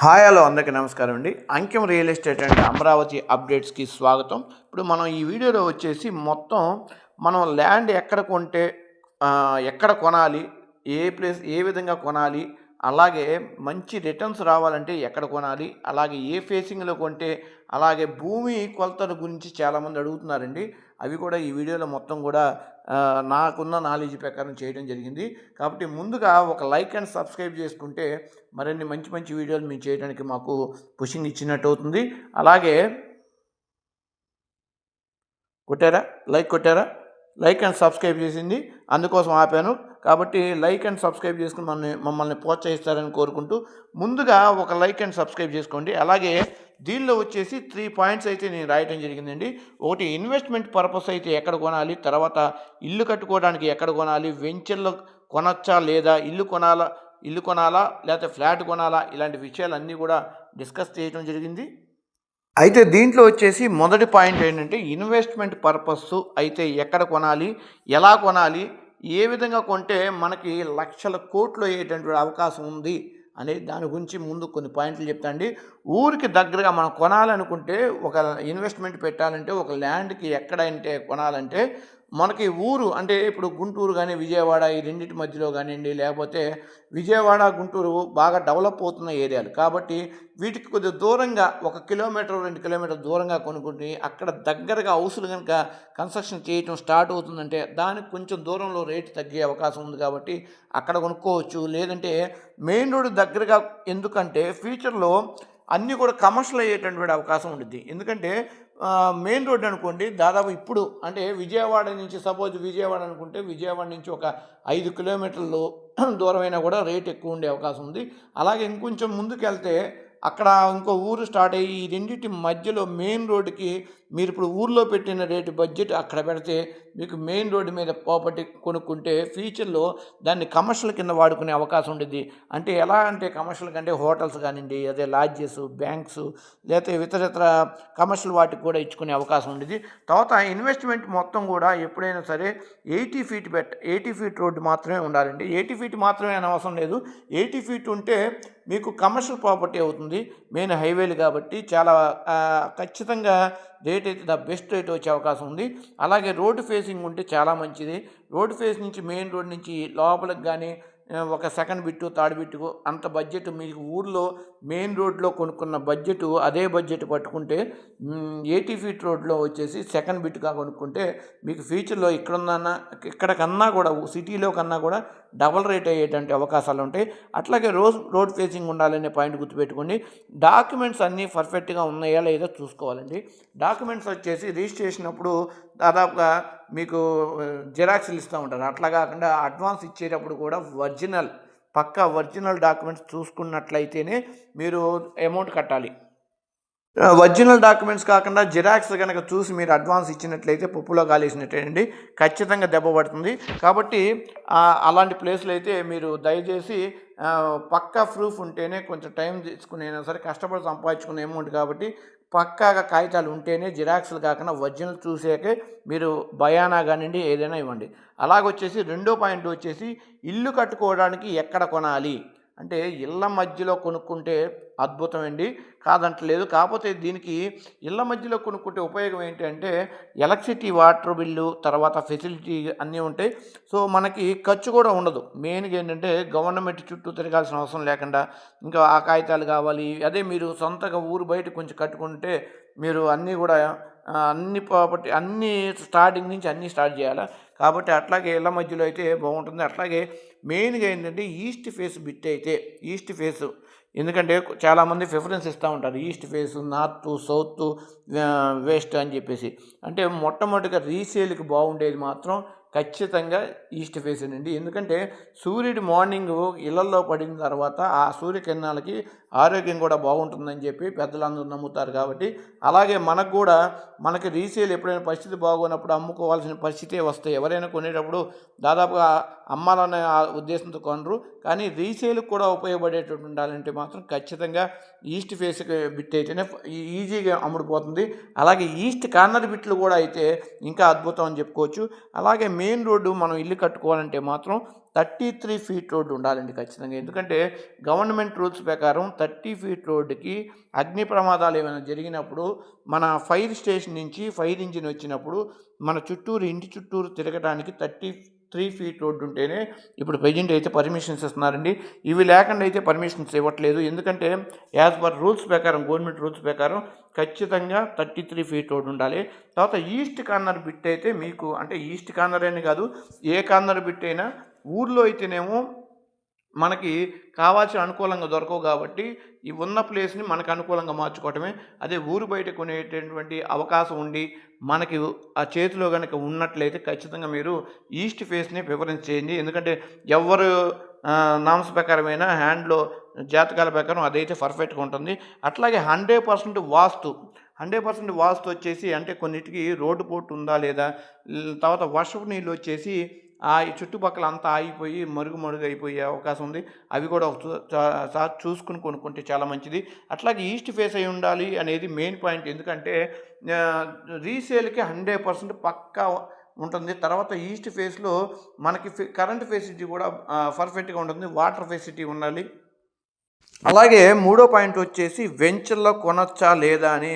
Hi hello అందరికీ నమస్కారం అండి. అంకిం రియల్ ఎస్టేట్ అండ్ అమరావతి అప్డేట్స్కి స్వాగతం. ఇప్పుడు మనం ఈ వీడియోలో వచ్చేసి మొత్తం మనం ల్యాండ్ ఎక్కడ కొంటే ఎక్కడ కొనాలి, ఏ విధంగా కొనాలి, అలాగే మంచి రిటర్న్స్ రావాలంటే ఎక్కడ కొనాలి, అలాగే ఏ ఫేసింగ్లో కొంటే, అలాగే భూమి కొలతల గురించి చాలామంది అడుగుతున్నారండి. అవి కూడా ఈ వీడియోలో మొత్తం కూడా నాకున్న నాలెడ్జ్ ప్రకారం చేయడం జరిగింది. కాబట్టి ముందుగా ఒక లైక్ అండ్ సబ్స్క్రైబ్ చేసుకుంటే మరిన్ని మంచి మంచి వీడియోలు మేము చేయడానికి మాకు పుషింగ్ ఇచ్చినట్టు అవుతుంది. అలాగే కొట్టారా లైక్ అండ్ సబ్స్క్రైబ్ చేసింది అందుకోసం ఆపాను. కాబట్టి లైక్ అండ్ సబ్స్క్రైబ్ చేసుకుని మమ్మల్ని ప్రోత్సహిస్తారని కోరుకుంటూ ముందుగా ఒక లైక్ అండ్ సబ్స్క్రైబ్ చేసుకోండి. అలాగే దీనిలో వచ్చేసి 3 పాయింట్స్ అయితే నేను రాయటం జరిగిందండి. ఒకటి, ఇన్వెస్ట్మెంట్ పర్పస్ అయితే ఎక్కడ కొనాలి, తర్వాత ఇల్లు కట్టుకోవడానికి ఎక్కడ కొనాలి, వెంచర్లో కొనచ్చా లేదా, ఇల్లు కొనాలా లేకపోతే ఫ్లాట్ కొనాలా, ఇలాంటి విషయాలన్నీ కూడా డిస్కస్ చేయడం జరిగింది. అయితే దీంట్లో వచ్చేసి మొదటి పాయింట్ ఏంటంటే, ఇన్వెస్ట్మెంట్ పర్పస్ అయితే ఎక్కడ కొనాలి, ఎలా కొనాలి, ఏ విధంగా కొంటే మనకి లక్షల కోట్లు అయ్యేటటువంటి అవకాశం ఉంది అనే దాని గురించి ముందు కొన్ని పాయింట్లు చెప్తాండి. ఊరికి దగ్గరగా మనం కొనాలనుకుంటే, ఒక ఇన్వెస్ట్మెంట్ పెట్టాలంటే, ఒక ల్యాండ్కి ఎక్కడంటే కొనాలంటే మనకి ఊరు అంటే ఇప్పుడు గుంటూరు కానీ విజయవాడ ఈ రెండింటి మధ్యలో కానివ్వండి, లేకపోతే విజయవాడ గుంటూరు బాగా డెవలప్ అవుతున్న ఏరియాలు కాబట్టి వీటికి కొద్దిగా దూరంగా 1 కిలోమీటర్ 2 కిలోమీటర్ దూరంగా కొనుక్కుంటే అక్కడ దగ్గరగా హౌసులు కనుక కన్స్ట్రక్షన్ చేయటం స్టార్ట్ అవుతుందంటే దానికి కొంచెం దూరంలో రేటు తగ్గే అవకాశం ఉంది. కాబట్టి అక్కడ కొనుక్కోవచ్చు. లేదంటే మెయిన్ రోడ్డు దగ్గరగా, ఎందుకంటే ఫ్యూచర్లో అన్నీ కూడా కమర్షియల్ అయ్యేటటువంటి అవకాశం ఉంటుంది. ఎందుకంటే మెయిన్ రోడ్ అనుకోండి, దాదాపు ఇప్పుడు అంటే విజయవాడ నుంచి, సపోజ్ విజయవాడ అనుకుంటే విజయవాడ నుంచి ఒక 5 కిలోమీటర్లు దూరమైనా కూడా రేట్ ఎక్కువ ఉండే అవకాశం ఉంది. అలాగే ఇంకొంచెం ముందుకెళ్తే అక్కడ ఇంకో ఊరు స్టార్ట్ అయ్యి ఈ రెండింటి మధ్యలో మెయిన్ రోడ్డుకి మీరు ఇప్పుడు ఊర్లో పెట్టిన రేటు బడ్జెట్ అక్కడ పెడితే మీకు మెయిన్ రోడ్డు మీద ప్రాపర్టీ కొనుక్కుంటే ఫ్యూచర్లో దాన్ని కమర్షియల్ కింద వాడుకునే అవకాశం ఉంటుంది. అంటే ఎలా అంటే కమర్షియల్ కంటే హోటల్స్ కానివ్వండి, అదే లాడ్జెస్, బ్యాంక్స్, లేకపోతే ఇతరత్ర కమర్షియల్ వాటికి కూడా ఇచ్చుకునే అవకాశం ఉంటుంది. తర్వాత ఇన్వెస్ట్మెంట్ మొత్తం కూడా ఎప్పుడైనా సరే 80 ఫీట్ రోడ్డు మాత్రమే ఉండాలండి. 80 ఫీట్ మాత్రమే అనవసరం లేదు. 80 ఫీట్ ఉంటే మీకు కమర్షియల్ ప్రాపర్టీ అవుతుంది, మెయిన్ హైవేలు కాబట్టి చాలా ఖచ్చితంగా రేట్ అయితే ద బెస్ట్ రేట్ వచ్చే అవకాశం ఉంది. అలాగే రోడ్డు ఫేసింగ్ ఉంటే చాలా మంచిది. రోడ్డు ఫేస్ నుంచి మెయిన్ రోడ్ నుంచి లోపలికి కానీ ఒక సెకండ్ బిట్టు థర్డ్ బిట్టు అంత బడ్జెట్ మీకు ఊర్లో మెయిన్ రోడ్లో కొనుక్కున్న బడ్జెట్ అదే బడ్జెట్ పట్టుకుంటే 80 ఫీట్ రోడ్లో వచ్చేసి సెకండ్ బిట్గా కొనుక్కుంటే మీకు ఫ్యూచర్లో ఇక్కడికన్నా కూడా సిటీలో కన్నా కూడా డబల్ రేట్ అయ్యేటువంటి అవకాశాలు ఉంటాయి. అట్లాగే రోడ్ ఫేసింగ్ ఉండాలనే పాయింట్ గుర్తుపెట్టుకోండి. డాక్యుమెంట్స్ అన్నీ పర్ఫెక్ట్గా ఉన్నాయా లేదా చూసుకోవాలండి. డాక్యుమెంట్స్ వచ్చేసి రిజిస్ట్రేషన్ అప్పుడు దాదాపుగా మీకు జిరాక్స్లు ఇస్తూ ఉంటారు. అట్లా కాకుండా అడ్వాన్స్ ఇచ్చేటప్పుడు కూడా ఒరిజినల్ డాక్యుమెంట్స్ చూసుకున్నట్లయితేనే మీరు అమౌంట్ కట్టాలి. ఒరిజినల్ డాక్యుమెంట్స్ కాకుండా జిరాక్స్ కనుక చూసి మీరు అడ్వాన్స్ ఇచ్చినట్లయితే పప్పులో కాలేసినట్టేనండి, ఖచ్చితంగా దెబ్బ పడుతుంది. కాబట్టి అలాంటి ప్లేస్లు అయితే మీరు దయచేసి పక్కా ప్రూఫ్ ఉంటేనే, కొంచెం టైం తీసుకునైనా సరే కష్టపడి సంపాదించుకునే అమౌంట్ కాబట్టి పక్కాగా కాగితాలు ఉంటేనే, జిరాక్స్లు కాకుండా ఒరిజినల్ చూసాకే మీరు బయానా కానివ్వండి ఏదైనా ఇవ్వండి. అలాగొచ్చేసి రెండో పాయింట్ వచ్చేసి ఇల్లు కట్టుకోవడానికి ఎక్కడ కొనాలి అంటే, ఇళ్ళ మధ్యలో కొనుక్కుంటే అద్భుతమండి, కాదంటలేదు. కాకపోతే దీనికి ఇళ్ళ మధ్యలో కొనుక్కుంటే ఉపయోగం ఏంటంటే ఎలక్ట్రిసిటీ, వాటర్ బిల్లు, తర్వాత ఫెసిలిటీ అన్నీ ఉంటాయి. సో మనకి ఖర్చు కూడా ఉండదు. మెయిన్గా ఏంటంటే గవర్నమెంట్ చుట్టూ తిరగాల్సిన అవసరం లేకుండా ఇంకా ఆ కాగితాలు కావాలి. అదే మీరు సొంతగా ఊరు బయట కొంచెం కట్టుకుంటే మీరు అన్నీ కూడా అన్ని ప్రాపర్టీ అన్నీ స్టార్టింగ్ నుంచి అన్నీ స్టార్ట్ చేయాలి. కాబట్టి అట్లాగే ఇళ్ళ మధ్యలో అయితే బాగుంటుంది. అట్లాగే మెయిన్గా ఏంటంటే ఈస్ట్ ఫేస్ ఎందుకంటే చాలామంది ప్రిఫరెన్స్ ఇస్తూ ఉంటారు east face, north, south, west అని చెప్పేసి. అంటే మొట్టమొదటిగా రీసేల్కి బాగుండేది మాత్రం ఖచ్చితంగా ఈస్ట్ ఫేసేనండి. ఎందుకంటే సూర్యుడు మార్నింగ్ ఇళ్లలో పడిన తర్వాత ఆ సూర్యకిరణాలకి ఆరోగ్యం కూడా బాగుంటుందని చెప్పి పెద్దలందరూ నమ్ముతారు. కాబట్టి అలాగే మనకి రీసేల్ ఎప్పుడైనా పరిస్థితి బాగోనప్పుడు అమ్ముకోవాల్సిన పరిస్థితే వస్తాయి. ఎవరైనా కొనేటప్పుడు దాదాపుగా అమ్మాలనే ఉద్దేశంతో కొనరు. కానీ రీసేల్కి కూడా ఉపయోగపడేటట్టు ఉండాలంటే మాత్రం ఖచ్చితంగా ఈస్ట్ ఫేస్ బిట్ అయితేనే ఈజీగా అమ్ముడుపోతుంది. అలాగే ఈస్ట్ కార్నర్ బిట్లు కూడా అయితే ఇంకా అద్భుతం అని చెప్పుకోవచ్చు. అలాగే మెయిన్ రోడ్డు మనం ఇల్లు కట్టుకోవాలంటే మాత్రం 33 ఫీట్ రోడ్డు ఉండాలండి ఖచ్చితంగా. ఎందుకంటే గవర్నమెంట్ రూల్స్ ప్రకారం 30 ఫీట్ రోడ్డుకి అగ్ని ప్రమాదాలు ఏమైనా జరిగినప్పుడు మన ఫైర్ స్టేషన్ నుంచి ఫైర్ ఇంజిన్ వచ్చినప్పుడు మన చుట్టూరు ఇంటి చుట్టూరు తిరగడానికి 33 ఫీట్ రోడ్డు ఉంటేనే ఇప్పుడు ప్రెజెంట్ అయితే పర్మిషన్స్ ఇస్తున్నారండి. ఇవి లేకుండా అయితే పర్మిషన్స్ ఇవ్వట్లేదు. ఎందుకంటే యాజ్ పర్ రూల్స్ ప్రకారం గవర్నమెంట్ రూల్స్ ప్రకారం ఖచ్చితంగా 33 ఫీట్ రోడ్డు ఉండాలి. తర్వాత ఈస్ట్ కార్నర్ బిట్ అయితే మీకు అంటే ఈస్ట్ కార్నర్ అని కాదు, ఏ కార్నర్ బిట్ అయినా ఊర్లో అయితేనేమో మనకి కావాల్సిన అనుకూలంగా దొరకవు కాబట్టి ఈ ఉన్న ప్లేస్ని మనకు అనుకూలంగా మార్చుకోవటమే. అదే ఊరు బయట కొనేటటువంటి అవకాశం ఉండి మనకి ఆ చేతిలో కనుక ఉన్నట్లయితే ఖచ్చితంగా మీరు ఈస్ట్ ఫేస్ని ప్రిఫరెన్స్ చేయండి. ఎందుకంటే ఎవరు నామ్స్ ప్రకారమైన హ్యాండ్లో జాతకాల ప్రకారం అదైతే పర్ఫెక్ట్గా ఉంటుంది. అట్లాగే 100% వాస్తు 100% వాస్తు వచ్చేసి అంటే కొన్నిటికి రోడ్డు పోటు ఉందా లేదా, తర్వాత వర్షపు నీళ్ళు వచ్చేసి ఈ చుట్టుపక్కల అంతా ఆగిపోయి మరుగు అయిపోయే అవకాశం ఉంది. అవి కూడా ఒకసారి చూసుకుని కొనుక్కుంటే చాలా మంచిది. అట్లాగే ఈస్ట్ ఫేస్ అయి ఉండాలి అనేది మెయిన్ పాయింట్. ఎందుకంటే రీసేల్కి 100% పక్కా ఉంటుంది. తర్వాత ఈస్ట్ ఫేస్లో మనకి కరెంట్ ఫెసిలిటీ కూడా పర్ఫెక్ట్గా ఉంటుంది. వాటర్ ఫెసిలిటీ ఉండాలి. అలాగే మూడో పాయింట్ వచ్చేసి వెంచర్లో కొనొచ్చా లేదా అని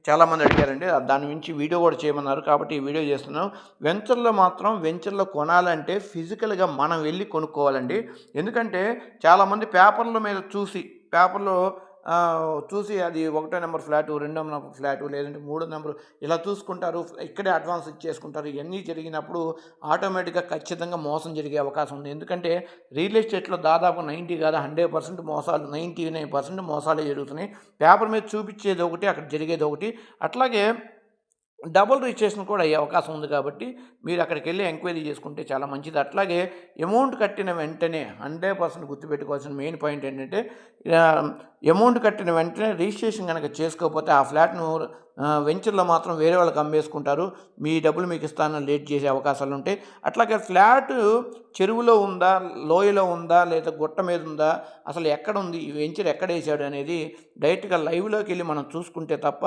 చాలామంది అడిగారండి. దాని గురించి వీడియో కూడా చేయమన్నారు కాబట్టి ఈ వీడియో చేస్తున్నాం. వెంచర్లో కొనాలంటే ఫిజికల్గా మనం వెళ్ళి కొనుక్కోవాలండి. ఎందుకంటే చాలామంది పేపర్ల మీద పేపర్లో చూసి అది 1వ నెంబర్ ఫ్లాటు, 2వ నెంబర్ ఫ్లాటు, లేదంటే 3వ నెంబర్ ఇలా చూసుకుంటారు. ఇక్కడే అడ్వాన్స్ ఇచ్చేసుకుంటారు. ఇవన్నీ జరిగినప్పుడు ఆటోమేటిక్గా ఖచ్చితంగా మోసం జరిగే అవకాశం ఉంది. ఎందుకంటే రియల్ ఎస్టేట్లో దాదాపు 90 కాదు 100% మోసాలు, 99% మోసాలే జరుగుతున్నాయి. పేపర్ మీద చూపించేది ఒకటి, అక్కడ జరిగేది ఒకటి. అట్లాగే డబుల్ రిజిస్ట్రేషన్ కూడా అయ్యే అవకాశం ఉంది కాబట్టి మీరు అక్కడికి వెళ్ళి ఎంక్వైరీ చేసుకుంటే చాలా మంచిది. అట్లాగే అమౌంట్ కట్టిన వెంటనే 100% గుర్తుపెట్టుకోవాల్సిన మెయిన్ పాయింట్ ఏంటంటే అమౌంట్ కట్టిన వెంటనే రిజిస్ట్రేషన్ కనుక చేసుకోకపోతే ఆ ఫ్లాట్ను వెంచర్లో మాత్రం వేరే వాళ్ళకి అమ్మేసుకుంటారు. మీ డబ్బులు మీకు ఇస్తానని లేట్ చేసే అవకాశాలు ఉంటాయి. అట్లాగే ఫ్లాట్ చెరువులో ఉందా, లోయలో ఉందా, లేదా గుట్ట మీద ఉందా, అసలు ఎక్కడ ఉంది, ఈ వెంచర్ ఎక్కడ వేసాడు అనేది డైరెక్ట్గా లైవ్లోకి వెళ్ళి మనం చూసుకుంటే తప్ప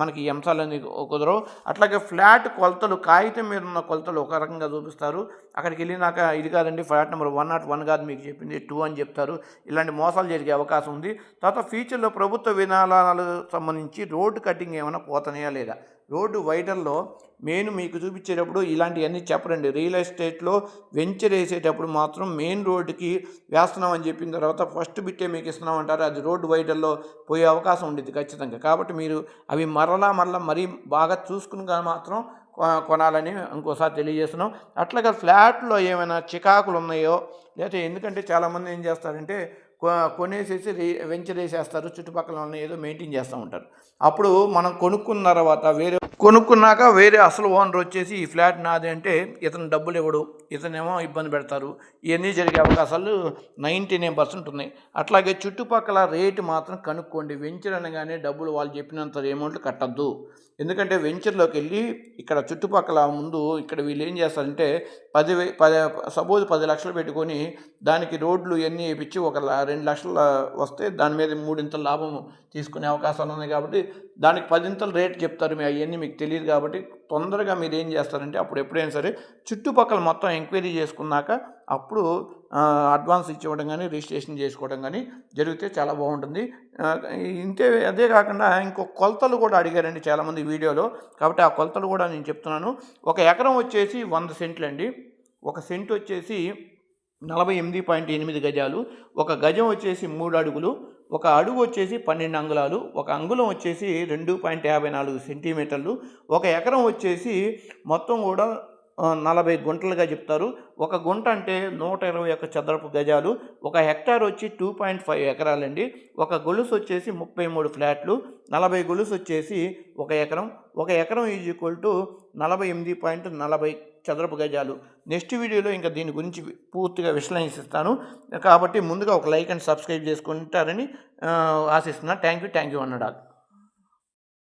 మనకి ఈ అంశాలన్నీ కుదరవు. అట్లాగే ఫ్లాట్ కొలతలు కాగితం మీద ఉన్న కొలతలు ఒక రకంగా చూపిస్తారు. అక్కడికి వెళ్ళినాక ఇది కాదండి ఫ్లాట్ నెంబర్ 101 కాదు మీకు చెప్పింది 2 అని చెప్తారు. ఇలాంటి మోసాలు జరిగే అవకాశం ఉంది. తర్వాత ఫ్యూచర్లో ప్రభుత్వ విధానాలకు సంబంధించి రోడ్డు కటింగ్ ఏమైనా పోతున్నాయా లేదా, రోడ్డు వైడర్లో మెయిన్ మీకు చూపించేటప్పుడు ఇలాంటివన్నీ చెప్పరండి. రియల్ ఎస్టేట్లో వెంచర్ వేసేటప్పుడు మాత్రం మెయిన్ రోడ్డుకి వేస్తున్నామని చెప్పిన తర్వాత ఫస్ట్ బిట్టే మీకు ఇస్తున్నామంటారు. అది రోడ్డు వైడర్లో పోయే అవకాశం ఉండేది ఖచ్చితంగా. కాబట్టి మీరు అవి మరలా మరీ బాగా చూసుకుని మాత్రం కొనాలని ఇంకోసారి తెలియజేస్తున్నాం. అట్లాగే ఫ్లాట్లో ఏమైనా చికాకులు ఉన్నాయో లేకపోతే ఎందుకంటే చాలామంది ఏం చేస్తారంటే కొనేసేసి వెంచర్ వేసేస్తారు, చుట్టుపక్కల ఉన్న ఏదో మెయింటైన్ చేస్తూ ఉంటారు. అప్పుడు మనం కొనుక్కున్నాక వేరే అసలు ఓనర్ వచ్చేసి ఈ ఫ్లాట్ నాది అంటే ఇతను డబ్బులు ఇవ్వడు, ఇతనేమో ఇబ్బంది పెడతారు. ఇవన్నీ జరిగే అవకాశాలు 99% ఉన్నాయి. అట్లాగే చుట్టుపక్కల రేటు మాత్రం కనుక్కోండి. వెంచర్ అనగానే డబ్బులు వాళ్ళు చెప్పినంత అమౌంట్లు కట్టద్దు. ఎందుకంటే వెంచర్లోకి వెళ్ళి ఇక్కడ చుట్టుపక్కల ముందు ఇక్కడ వీళ్ళు ఏం చేస్తారంటే 10 లక్షలు పెట్టుకొని దానికి రోడ్లు ఇవన్నీ వేయించి 2 లక్షలు వస్తే దాని మీద 3 లాభం తీసుకునే అవకాశాలు ఉన్నాయి. కాబట్టి దానికి 10 రేట్ చెప్తారు. అవన్నీ మీకు తెలియదు కాబట్టి తొందరగా మీరు ఏం చేస్తారంటే అప్పుడు ఎప్పుడైనా సరే చుట్టుపక్కల మొత్తం ఎంక్వైరీ చేసుకున్నాక అప్పుడు అడ్వాన్స్ ఇచ్చివ్వడం కానీ రిజిస్ట్రేషన్ చేసుకోవడం కానీ జరిగితే చాలా బాగుంటుంది. అదే కాకుండా ఇంకో కొలతలు కూడా అడిగారండి చాలామంది వీడియోలో. కాబట్టి ఆ కొలతలు కూడా నేను చెప్తున్నాను. 1 ఎకరం వచ్చేసి 100 సెంట్లు అండి. 1 సెంటు వచ్చేసి 48.8 గజాలు, 1 గజం వచ్చేసి 3 అడుగులు, 1 అడుగు వచ్చేసి 12 అంగుళాలు, 1 అంగుళం వచ్చేసి 2.54 సెంటీమీటర్లు, 1 ఎకరం వచ్చేసి మొత్తం కూడా 40 గుంటలుగా చెప్తారు. 1 గుంట అంటే 121 చదరపు గజాలు, 1 హెక్టార్ వచ్చి 2.5 ఎకరాలండి. 1 గొలుసు వచ్చేసి 33 ఫ్లాట్లు, 40 గొలుసు వచ్చేసి 1 ఎకరం. 1 ఎకరం ఈజ్ ఈక్వల్ టు 48.40 చదరపు గజాలు. నెక్స్ట్ వీడియోలో ఇంకా దీని గురించి పూర్తిగా విశ్లేషిస్తాను. కాబట్టి ముందుగా ఒక లైక్ అండ్ సబ్స్క్రైబ్ చేసుకుంటారని ఆశిస్తున్నాను. థ్యాంక్ యూ అన్నాడు.